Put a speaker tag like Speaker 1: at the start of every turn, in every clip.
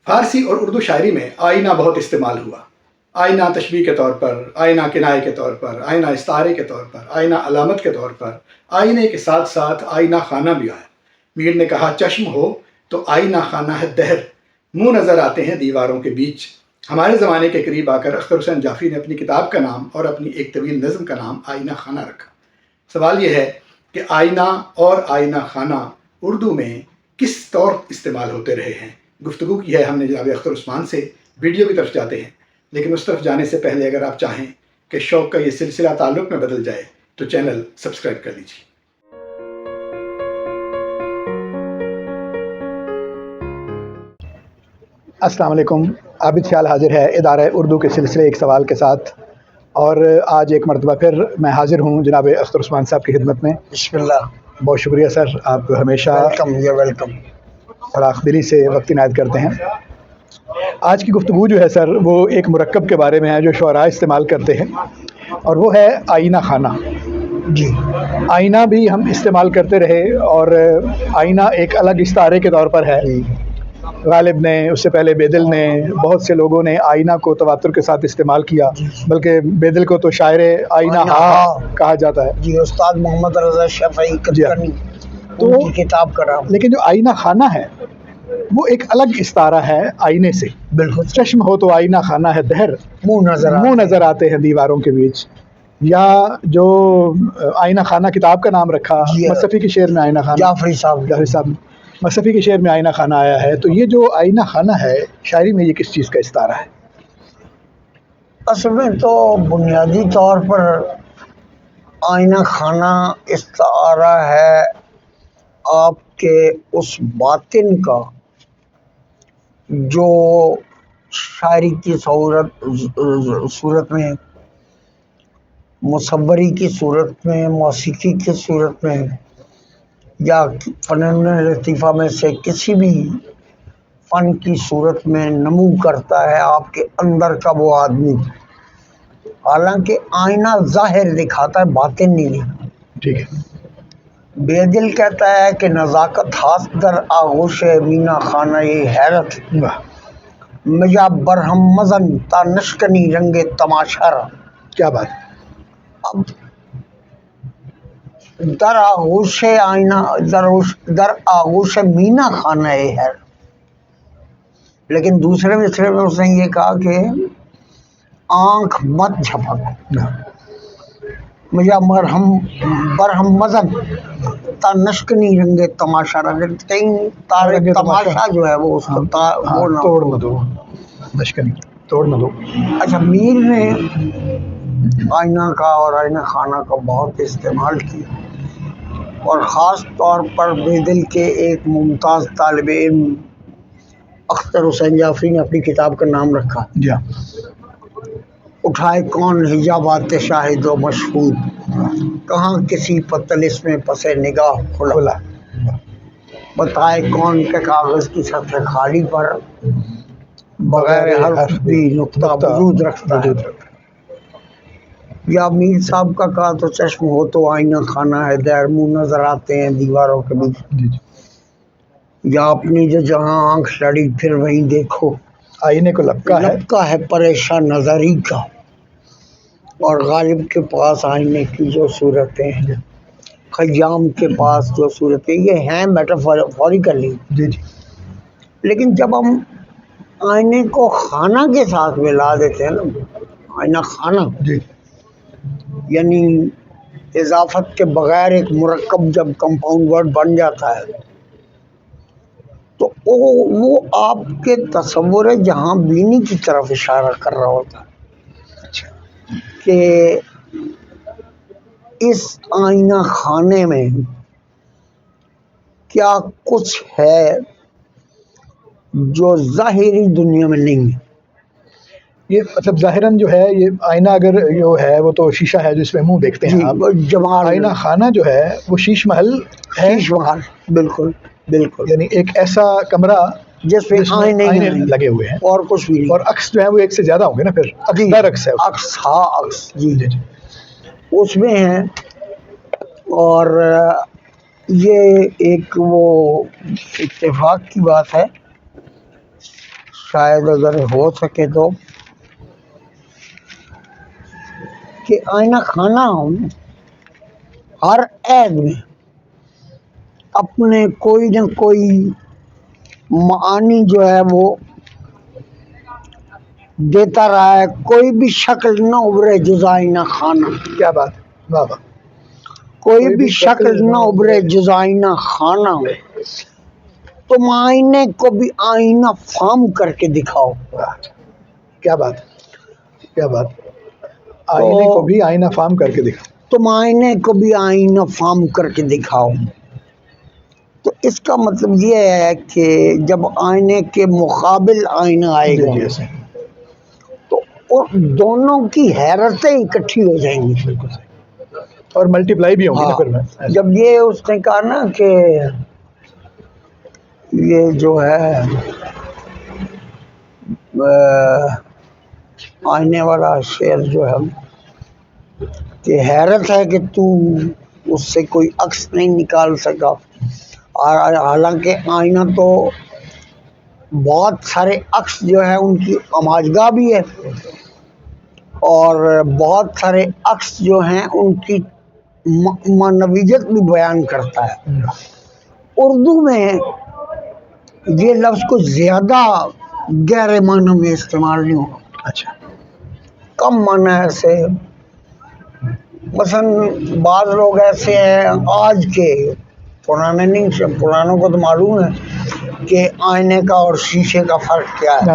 Speaker 1: فارسی اور اردو شاعری میں آئینہ بہت استعمال ہوا۔ آئینہ تشبیہ کے طور پر، آئینہ کنایے کے طور پر، آئینہ استعارے کے طور پر، آئینہ علامت کے طور پر، آئینے کے ساتھ ساتھ آئینہ خانہ بھی آیا۔ میر نے کہا چشم ہو تو آئینہ خانہ ہے دہر، منہ نظر آتے ہیں دیواروں کے بیچ۔ ہمارے زمانے کے قریب آ کر اختر حسین جعفری نے اپنی کتاب کا نام اور اپنی ایک طویل نظم کا نام آئینہ خانہ رکھا۔ سوال یہ ہے کہ آئینہ اور آئینہ خانہ اردو میں کس طور استعمال ہوتے رہے ہیں۔ گفتگو کی ہے ہم نے جناب اختر عثمان سے۔ ویڈیو کی طرف جاتے ہیں، لیکن اس طرف جانے سے پہلے اگر آپ چاہیں کہ شوق کا یہ سلسلہ تعلق میں بدل جائے تو چینل سبسکرائب کر لیجیے۔ السلام علیکم، عابد خیال حاضر ہے ادارہ اردو کے سلسلے ایک سوال کے ساتھ، اور آج ایک مرتبہ پھر میں حاضر ہوں جناب اختر عثمان صاحب کی خدمت میں۔
Speaker 2: بسم اللہ۔
Speaker 1: بہت شکریہ سر، آپ ہمیشہ
Speaker 2: ویلکم۔
Speaker 1: فراخ دلی سے وقت عنایت کرتے ہیں۔ آج کی گفتگو جو ہے سر وہ ایک مرکب کے بارے میں ہے جو شعراء استعمال کرتے ہیں، اور وہ ہے آئینہ خانہ۔
Speaker 2: جی،
Speaker 1: آئینہ بھی ہم استعمال کرتے رہے، اور آئینہ ایک الگ استعارے کے طور پر ہے۔ غالب نے، اس سے پہلے بیدل نے، بہت سے لوگوں نے آئینہ کو تواتر کے ساتھ استعمال کیا، بلکہ بیدل کو تو شاعر آئینہ کہا جاتا ہے۔
Speaker 2: جی، استاد محمد رضا شفیعی کتکنی
Speaker 1: تو
Speaker 2: ان کی کتاب کا نام۔
Speaker 1: لیکن جو آئینہ خانہ ہے وہ ایک الگ استعارہ ہے آئینے سے۔
Speaker 2: بالکل،
Speaker 1: چشم ہو تو آئینہ خانہ ہے دہر، منہ نظر آتے ہیں دیواروں کے بیچ۔ یا جو آئینہ خانہ کتاب کا نام رکھا، مصطفی کے شعر میں آئینہ خانہ،
Speaker 2: جعفری صاحب
Speaker 1: مصطفی کے شعر میں آئینہ خانہ آیا ہے۔ تو یہ جو آئینہ خانہ ہے شاعری میں، یہ کس چیز کا استعارہ ہے؟
Speaker 2: اصل میں تو بنیادی طور پر آئینہ خانہ استعارہ ہے آپ کے اس باطن کا جو شاعری کی صورت میں، مصوری کی صورت میں، موسیقی کی صورت میں، یا فنون لطیفہ میں سے کسی بھی فن کی صورت میں نمو کرتا ہے آپ کے اندر کا وہ آدمی۔ حالانکہ آئینہ ظاہر دکھاتا ہے، باطن نہیں دکھاتا۔
Speaker 1: ٹھیک ہے۔
Speaker 2: بیدل کہتا ہے کہ نزاکت ہاتھ در آغوش مینا خانہ حیرت، مجا برہم مزن تا نشکنی رنگ تماشا را۔
Speaker 1: کیا بات۔
Speaker 2: اب در آغوش آئینہ، در آغوش مینا خانہ ہے، لیکن دوسرے مصرے میں اس نے یہ کہا کہ آنکھ مت جھپک، مجھے برہم مزن تا نشکنی رنگ تماشا را، کہیں تارے تماشا جو ہے وہ اس کو
Speaker 1: توڑ نہ دو، نشکنی توڑ نہ دو۔
Speaker 2: اچھا، میر نے آئینہ کا اور آئینہ خانہ کا بہت استعمال کیا، اور خاص طور پر بیدل کے ایک ممتاز طالب علم اختر حسین جعفری نے اپنی کتاب کا نام رکھا اٹھائے کون حجابات شاہد و مشہود، کہاں کسی پتلس میں پسے نگاہ کھلا، بتائے کون کے کاغذ کی سطح خالی پر بغیر حرف بھی نقطہ وجود رکھتا ہے۔ یا میر صاحب کا کہا تو چشم ہو تو آئینہ خانہ ہے دہر، منہ نظر آتے ہیں دیواروں کے بیچ۔ یا اپنی جو جہاں آنکھ لڑی پھر وہیں دیکھو،
Speaker 1: آئینے کو
Speaker 2: لپکا ہے پریشان نظری کا، اور غالب کے پاس آئینے کی جو صورتیں ہیں، خیام کے پاس جو صورتیں، یہ ہیں میٹافوریکلی۔ لیکن جب ہم آئینے کو خانہ کے ساتھ ملا دیتے ہیں نا، آئینہ خانہ یعنی اضافت کے بغیر ایک مرکب جب کمپاؤنڈ ورڈ بن جاتا ہے تو وہ آپ کے تصور جہاں بینی کی طرف اشارہ کر رہا ہوتا ہے کہ اس آئینہ خانے میں کیا کچھ ہے جو ظاہری دنیا میں نہیں ہے۔
Speaker 1: یہ مطلب ظاہراً جو ہے یہ آئینہ اگر جو ہے وہ تو شیشہ ہے جس میں منہ دیکھتے ہیں آپ،
Speaker 2: جمال
Speaker 1: آئینہ خانہ جو ہے وہ شیش محل ہے۔
Speaker 2: شیش محل، بالکل بالکل،
Speaker 1: یعنی ایک ایسا کمرہ
Speaker 2: جس میں
Speaker 1: آئینے لگے ہوئے ہیں
Speaker 2: اور کچھ بھی نہیں،
Speaker 1: اور عکس جو ہے وہ ایک سے زیادہ ہوں گے نا، پھر عکس ہے،
Speaker 2: عکس، ہاں عکس، جی اس میں ہیں۔ اور یہ ایک وہ اتفاق کی بات ہے، شاید اگر ہو سکے تو کہ آئینہ خانہ ہر عید میں اپنے کوئی نہ کوئی معانی جو ہے وہ دیتا رہا ہے، کوئی بھی شکل نہ ابھرے جز آئینہ خانہ،
Speaker 1: کیا بات ہے، واہ واہ.
Speaker 2: کوئی بھی شکل نہ ابھرے جز آئینہ خانہ، تم آئینے کو بھی آئینہ فام کر کے دکھاؤ.
Speaker 1: کیا بات ہے، کیا بات ہے. آئینے کو بھی آئینہ فام کر کے دکھا.
Speaker 2: تم آئینے کو بھی آئینہ فام کر کے دکھاؤ. تو اس کا مطلب یہ ہے کہ جب آئینے کے مقابل آئینہ آئے گا
Speaker 1: جی
Speaker 2: تو دونوں کی حیرتیں اکٹھی ہو جائیں گی.
Speaker 1: بالکل صحیح. اور ملٹی پلائی بھی ہوں گی نا پھر میں.
Speaker 2: جب یہ اس نے کہا نا کہ یہ جو ہے آئینے والا شعر جو ہے کہ حیرت ہے کہ تو اس سے کوئی عکس نہیں نکال سکا، اور حالانکہ آئینہ تو بہت سارے عکس جو ہے ان کی آماجگاہ بھی ہے، اور بہت سارے عکس جو ہیں ان کی معنویت بھی بیان کرتا ہے. اردو میں یہ لفظ کچھ زیادہ گہرے معنی میں استعمال نہیں ہو،
Speaker 1: اچھا.
Speaker 2: کم معنی ایسے. مثلا بعض لوگ ایسے ہیں آج کے، پرانے نہیں، پرانوں کو تو معلوم ہے کہ آئینے کا اور شیشے کا فرق کیا ہے.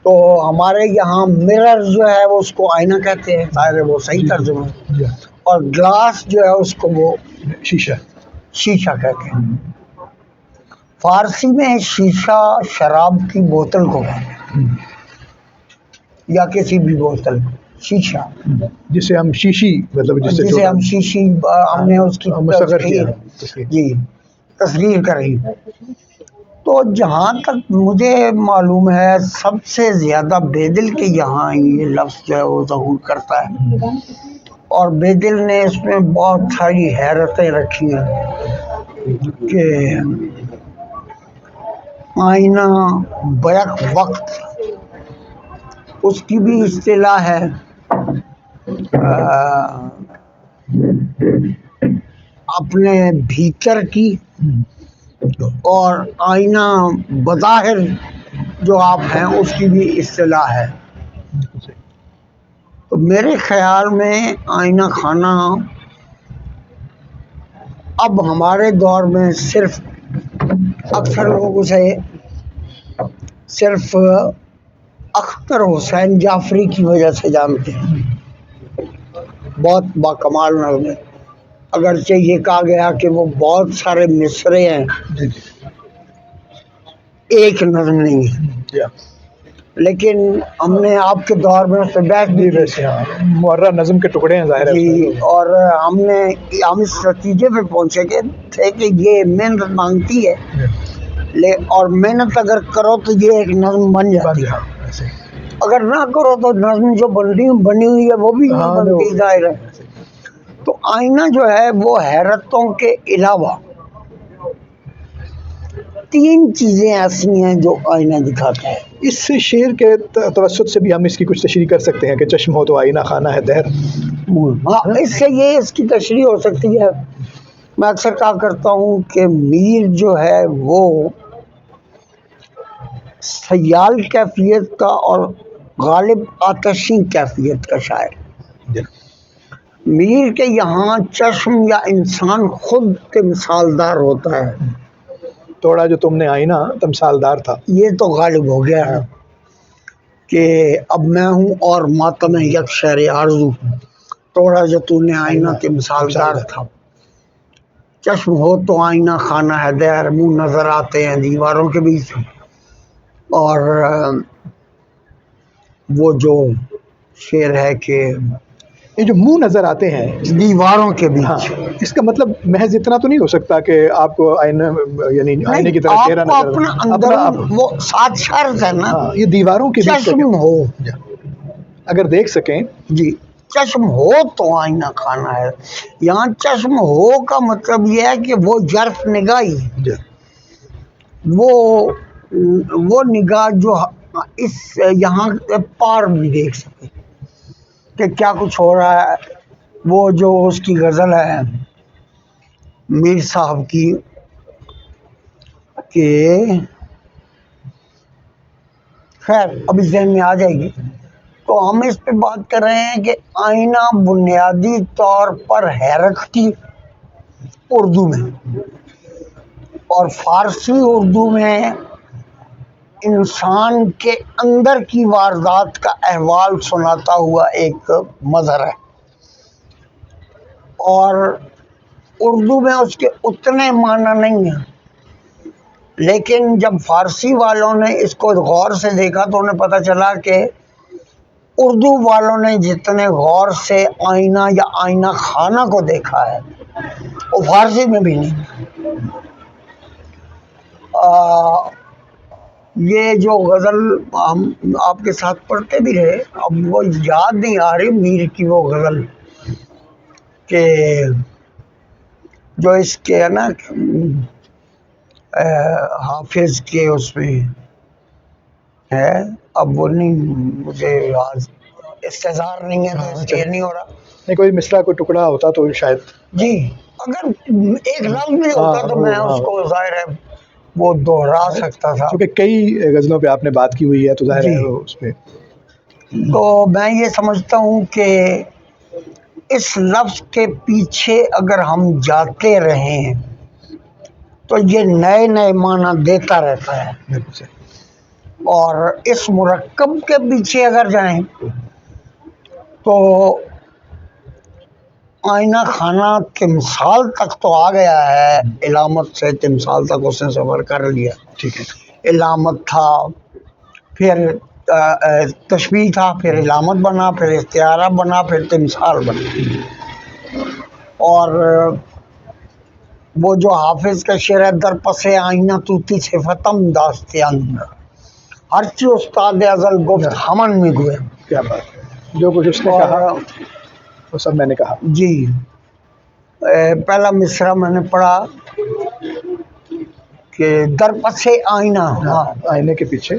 Speaker 2: تو ہمارے یہاں مرر جو ہے وہ اس کو آئینہ کہتے ہیں، ظاہر ہے وہ صحیح ترجمہ ہے، اور گلاس جو ہے اس کو وہ شیشہ کہتے ہیں. فارسی میں شیشہ شراب کی بوتل کو کہتے ہیں، یا کسی بھی بوتل شیشہ،
Speaker 1: جسے ہم شیشی مطلب
Speaker 2: جسے ہم شیشی، ہم نے اس کی تصغیر کری. تو جہاں تک مجھے معلوم ہے سب سے زیادہ بیدل کے یہاں یہ لفظ جو ہے وہ ظہور کرتا ہے، اور بیدل نے اس میں بہت ساری حیرتیں رکھی ہیں کہ آئینہ بیک وقت، اس کی بھی اصطلاح ہے اپنے بھیتر کی، اور آئینہ بظاہر جو آپ ہیں اس کی بھی اصطلاح ہے. تو میرے خیال میں آئینہ خانہ اب ہمارے دور میں صرف اکثر لوگ اسے صرف اختر حسین جعفری کی وجہ سے جانتے ہیں. بہت باکمال نظم ہے، اگرچہ یہ کہا گیا کہ وہ بہت سارے مصرے ہیں، ایک نظم نہیں ہے. لیکن ہم نے آپ کے دور میں اس پہ بحث بھی کی،
Speaker 1: معرہ نظم کے ٹکڑے ہیں ظاہر ہے،
Speaker 2: اور ہم اس نتیجے پہ پہنچے گے تھے کہ یہ محنت مانگتی ہے، اور محنت اگر کرو تو یہ ایک نظم بن جاتی ہے، اگر نہ کرو تو نظم جو بنی ہوئی ہے وہ بھی نہیں بنتی ظاہر ہے. تو آئینہ جو ہے وہ حیرتوں کے علاوہ تین چیزیں ایسی ہیں جو آئینہ دکھاتا ہے.
Speaker 1: اس شعر کے توسط سے بھی ہم اس کی کچھ تشریح کر سکتے ہیں کہ چشم ہو تو آئینہ خانہ ہے دہر.
Speaker 2: ہاں، اس سے یہ اس کی تشریح ہو سکتی ہے. میں اکثر کہا کرتا ہوں کہ میر جو ہے وہ سیال کیفیت کا اور غالب آتشی کیفیت کا شاعر. میر کے یہاں چشم یا انسان خود کے مثالدار ہوتا ہے.
Speaker 1: توڑا جو تم نے آئینہ تمثالدار تھا، یہ
Speaker 2: تو غالب ہو گیا ہے کہ اب میں ہوں اور ماتم یک شہر آرزو. توڑا جو تو نے آئینہ کے مثالدار تھا. چشم ہو تو آئینہ خانہ ہے دہر، منہ نظر آتے ہیں دیواروں کے بیچ. اور وہ جو شعر ہے کہ
Speaker 1: یہ جو منہ نظر آتے ہیں
Speaker 2: دیواروں کے بیچ،
Speaker 1: اس کا مطلب محض اتنا تو نہیں ہو سکتا کہ آپ کو آئینہ یعنی آئینے کی طرح چہرہ
Speaker 2: آپ کو اپنا اندر وہ ساتھ شرط ہے نا،
Speaker 1: یہ دیواروں کے بیچ
Speaker 2: چشم ہو
Speaker 1: اگر دیکھ سکیں.
Speaker 2: جی، چشم ہو تو آئینہ خانہ ہے. یہاں چشم ہو کا مطلب یہ ہے کہ وہ ظرف نگاہی، وہ وہ نگاہ جو اس یہاں پار بھی دیکھ سکے کہ کیا کچھ ہو رہا ہے. وہ جو اس کی غزل ہے میر صاحب کی کہ خیر ابھی ذہن میں آ جائے گی. تو ہم اس پہ بات کر رہے ہیں کہ آئینہ بنیادی طور پر ہے رکھتی اردو میں، اور فارسی اردو میں انسان کے اندر کی واردات کا احوال سناتا ہوا ایک مظہر ہے، اور اردو میں اس کے اتنے معنی نہیں ہیں. لیکن جب فارسی والوں نے اس کو غور سے دیکھا تو انہیں پتہ چلا کہ اردو والوں نے جتنے غور سے آئینہ یا آئینہ خانہ کو دیکھا ہے وہ فارسی میں بھی نہیں. یہ جو غزل ہم آپ کے ساتھ پڑھتے بھی رہے، اب وہ یاد نہیں آ رہی میر کی وہ غزل کہ جو اس کے ہے نا حافظ کے اس میں ہے، اب وہ نہیں مجھے استحضار نہیں ہے تو اس لیے نہیں ہو رہا.
Speaker 1: نہیں کوئی مصرع کوئی ٹکڑا ہوتا تو شاید
Speaker 2: جی اگر ایک لفظ بھی ہوتا تو میں اس کو ظاہر ہے وہ دوہرا سکتا تھا،
Speaker 1: کیونکہ کئی غزلوں پہ آپ نے بات کی ہوئی ہے تو ظاہر ہے اس پہ.
Speaker 2: تو میں یہ سمجھتا ہوں کہ اس لفظ کے پیچھے اگر ہم جاتے رہیں تو یہ نئے نئے معنی دیتا رہتا ہے، اور اس مرکب کے پیچھے اگر جائیں تو آئینہ خانہ تمثال تک تو آ گیا ہے، علامت سے تمثال تک اس نے سفر کر لیا.
Speaker 1: ٹھیک ہے.
Speaker 2: علامت تھا، پھر تشبیہ تھا، پھر علامت بنا، پھر استعارہ بنا، پھر تمثال بنا. اور وہ جو حافظ کا شعر ہے در پس آئینہ طوطی صفتم داستے اندر ہرچی استاد ازل گفت ہمن میں گوئے.
Speaker 1: کیا بات ہے، جو کچھ اس نے کہا وہ سب میں نے کہا.
Speaker 2: جی پہلا مصرع میں نے پڑھا کہ در پس آئینہ،
Speaker 1: آئینے کے پیچھے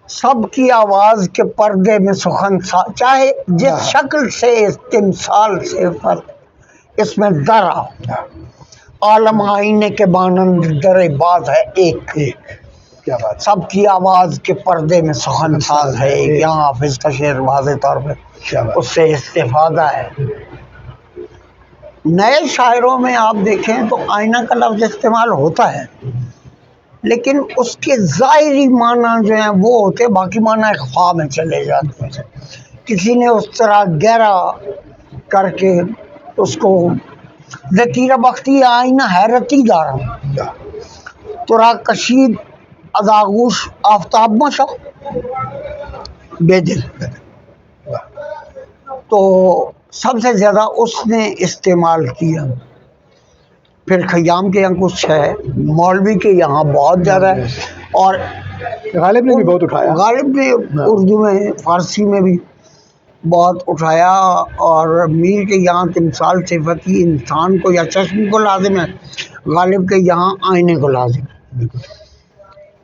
Speaker 2: سب کی آواز کے پردے میں سخن چاہے جس شکل سے تمثال سے فرق اس میں در عالم آئینے کے مانند در باز ہے ایک.
Speaker 1: کیا بات.
Speaker 2: سب کی آواز کے پردے میں سخن ساز ہے ایک. یہاں حافظ کا شعر واضح طور پہ اس سے استفادہ ہے. نئے شاعروں میں آپ دیکھیں تو آئینہ کا لفظ استعمال ہوتا ہے لیکن اس کے ظاہری معنی جو ہیں وہ ہوتے، باقی معنی اخفاء میں چلے جاتے ہیں. کسی نے اس طرح گہرا کر کے اس کو ذکیرہ بختی آئینہ حیرتی دارم ترا کشید از آغوش آفتاب مشو بے دل. تو سب سے زیادہ اس نے استعمال کیا. پھر خیام کے یہاں کچھ ہے، مولوی کے یہاں بہت زیادہ ہے، اور
Speaker 1: غالب نے بھی بہت اٹھایا.
Speaker 2: غالب نے اردو میں فارسی میں بھی بہت اٹھایا. اور میر کے یہاں تمثال صفتی انسان کو یا چشم کو لازم ہے، غالب کے یہاں آئینے کو لازم ہے.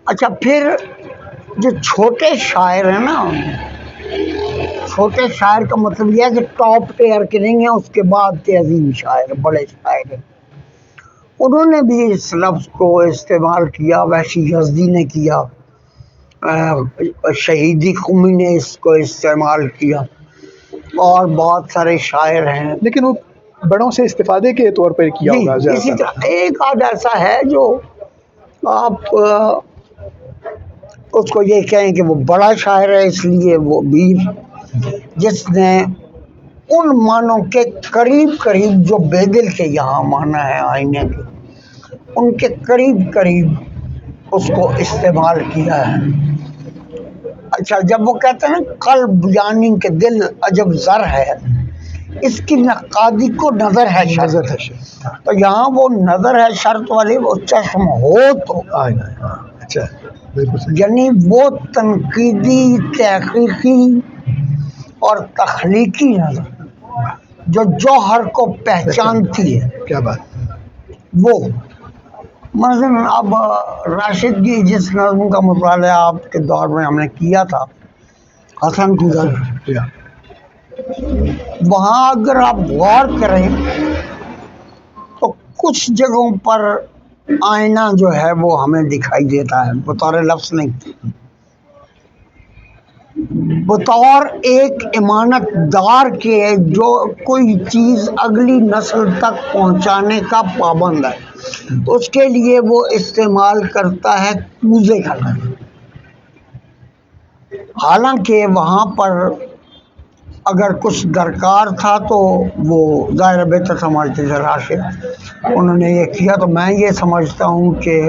Speaker 2: اچھا پھر جو چھوٹے شاعر ہیں نا، چھوٹے شاعر کا مطلب یہ ہے کہ ٹاپ ٹیئر کے نہیں ہیں، اس کے بعد کے عظیم شاعر بڑے شاعر ہیں، انہوں نے بھی اس لفظ کو استعمال کیا. وحشی یزدی نے کیا، شہیدی قمی نے اس کو استعمال کیا، اور بہت سارے شاعر ہیں.
Speaker 1: لیکن وہ بڑوں سے استفادے کے طور پر کیا ہوگا.
Speaker 2: اسی طرح ایک آدھ ایسا ہے جو آپ اس کو یہ کہیں کہ وہ بڑا شاعر ہے اس لیے وہ میر، جس نے ان معنوں کے قریب قریب جو بے دل کے یہاں معنی ہے آئینے کے، ان کے قریب قریب اس کو استعمال کیا ہے. اچھا جب وہ کہتے ہیں قلب یعنی کہ دل عجب زر ہے، اس کی نقادی کو نظر ہے شرط، تو یہاں وہ نظر ہے شرط والی وہ چشم ہو تو
Speaker 1: اچھا
Speaker 2: یعنی وہ تنقیدی تحقیقی اور تخلیقی نظر جو جوہر کو پہچانتی ہے.
Speaker 1: کیا بات.
Speaker 2: وہ مثلاً اب راشد کی جس نظم کا مطالعہ آپ کے دور میں ہم نے کیا تھا، حسن کی نظم،
Speaker 3: یا
Speaker 2: وہاں اگر آپ غور کریں تو کچھ جگہوں پر آئینہ جو ہے وہ ہمیں دکھائی دیتا ہے، بطور لفظ نہیں، بطور ایک امانت دار کے جو کوئی چیز اگلی نسل تک پہنچانے کا پابند ہے، اس کے لیے وہ استعمال کرتا ہے کوزے کا لفظ۔ حالانکہ وہاں پر اگر کچھ درکار تھا تو وہ ظاہر بہتر سمجھتے تھے راشد، انہوں نے یہ کیا۔ تو میں یہ سمجھتا ہوں کہ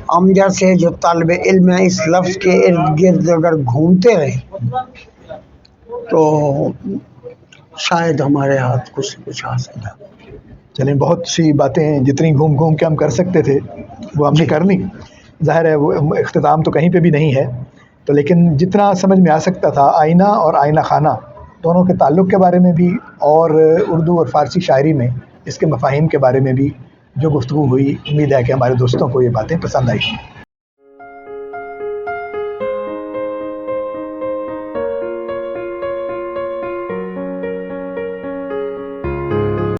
Speaker 2: ہم جیسے جو طالب علم ہیں اس لفظ کے ارد گرد اگر گھومتے رہے تو شاید ہمارے ہاتھ کچھ حاصل ہے۔
Speaker 3: چلیں، بہت سی باتیں جتنی گھوم گھوم کے ہم کر سکتے تھے وہ ہم نے کر لی۔ ظاہر ہے وہ اختتام تو کہیں پہ بھی نہیں ہے، تو لیکن جتنا سمجھ میں آ سکتا تھا آئینہ اور آئینہ خانہ دونوں کے تعلق کے بارے میں بھی، اور اردو اور فارسی شاعری میں اس کے مفاہیم کے بارے میں بھی جو گفتگو ہوئی، امید ہے کہ ہمارے دوستوں کو یہ باتیں پسند آئی۔